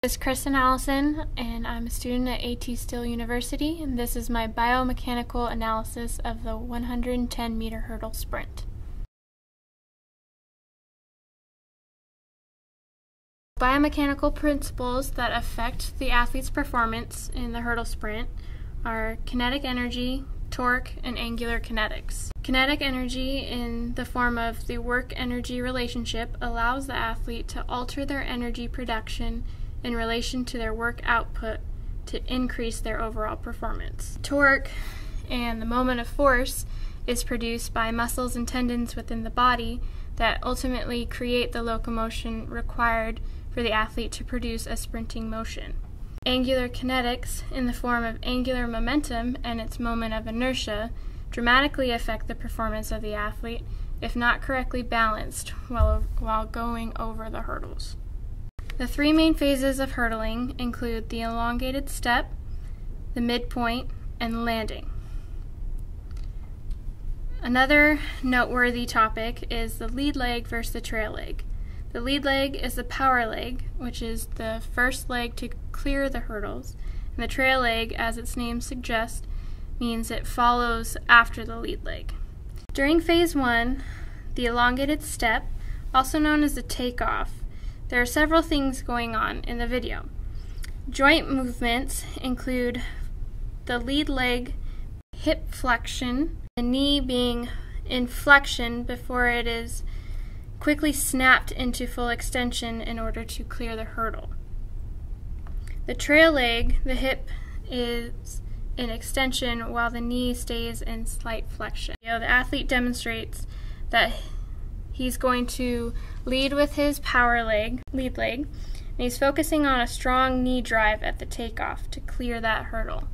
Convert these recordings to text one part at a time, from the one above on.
This is Kristen Allison, and I'm a student at A.T. Still University, and this is my biomechanical analysis of the 110-meter hurdle sprint. Biomechanical principles that affect the athlete's performance in the hurdle sprint are kinetic energy, torque, and angular kinetics. Kinetic energy, in the form of the work-energy relationship, allows the athlete to alter their energy production in relation to their work output to increase their overall performance. Torque, and the moment of force, is produced by muscles and tendons within the body that ultimately create the locomotion required for the athlete to produce a sprinting motion. Angular kinetics, in the form of angular momentum and its moment of inertia, dramatically affect the performance of the athlete if not correctly balanced while going over the hurdles. The three main phases of hurdling include the elongated step, the midpoint, and landing. Another noteworthy topic is the lead leg versus the trail leg. The lead leg is the power leg, which is the first leg to clear the hurdles, and the trail leg, as its name suggests, means it follows after the lead leg. During phase 1, the elongated step, also known as the takeoff, there are several things going on in the video. Joint movements include the lead leg hip flexion, the knee being in flexion before it is quickly snapped into full extension in order to clear the hurdle. The trail leg, the hip is in extension while the knee stays in slight flexion. The athlete demonstrates that he's going to lead with his lead leg, and he's focusing on a strong knee drive at the takeoff to clear that hurdle.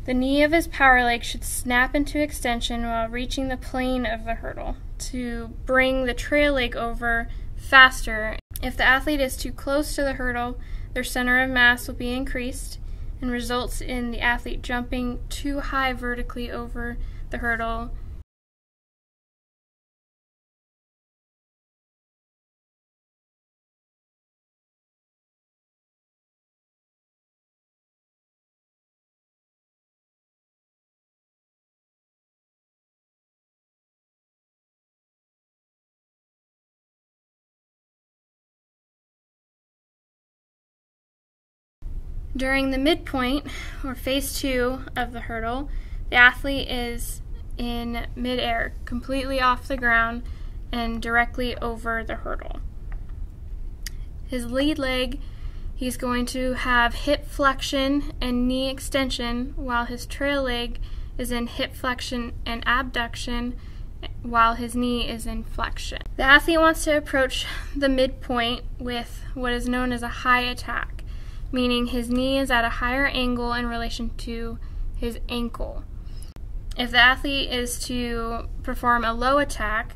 The knee of his power leg should snap into extension while reaching the plane of the hurdle to bring the trail leg over faster. If the athlete is too close to the hurdle, their center of mass will be increased and results in the athlete jumping too high vertically over the hurdle. During the midpoint, or phase 2 of the hurdle, the athlete is in midair, completely off the ground and directly over the hurdle. His lead leg, he's going to have hip flexion and knee extension, while his trail leg is in hip flexion and abduction, while his knee is in flexion. The athlete wants to approach the midpoint with what is known as a high attack, meaning his knee is at a higher angle in relation to his ankle. If the athlete is to perform a low attack,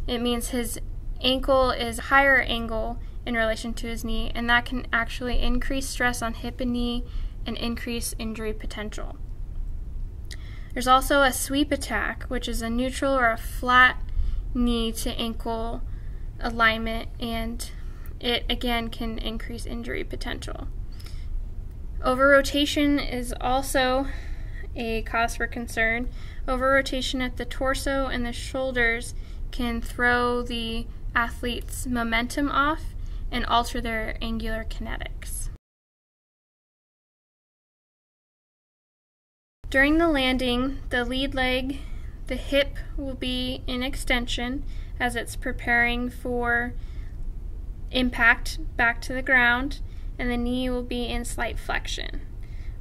it means his ankle is higher angle in relation to his knee, and that can actually increase stress on hip and knee and increase injury potential. There's also a sweep attack, which is a neutral or a flat knee to ankle alignment, and it again can increase injury potential. Over-rotation is also a cause for concern. Over-rotation at the torso and the shoulders can throw the athlete's momentum off and alter their angular kinetics. During the landing, the lead leg, the hip will be in extension as it's preparing for impact back to the ground, and the knee will be in slight flexion,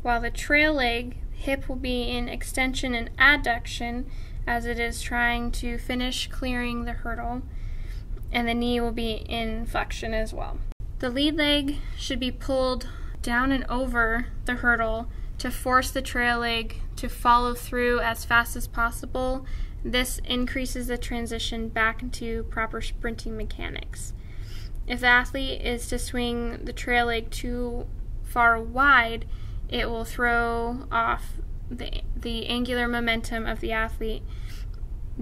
while the trail leg, hip will be in extension and adduction as it is trying to finish clearing the hurdle, and the knee will be in flexion as well. The lead leg should be pulled down and over the hurdle to force the trail leg to follow through as fast as possible. This increases the transition back into proper sprinting mechanics. If the athlete is to swing the trail leg too far wide, it will throw off the angular momentum of the athlete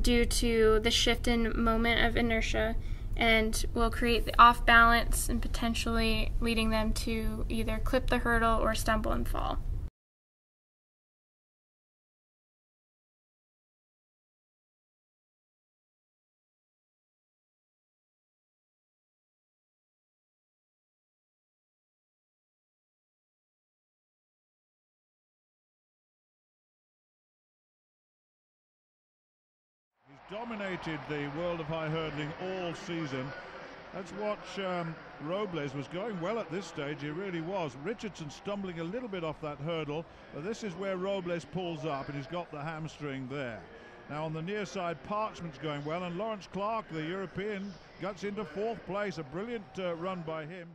due to the shift in moment of inertia, and will create the off balance and potentially leading them to either clip the hurdle or stumble and fall. He's dominated the world of high hurdling all season. Let's watch Robles was going well at this stage, he really was. Richardson stumbling a little bit off that hurdle, but this is where Robles pulls up and he's got the hamstring there. Now on the near side, Parchment's going well, and Lawrence Clark, the European, gets into fourth place. A brilliant run by him.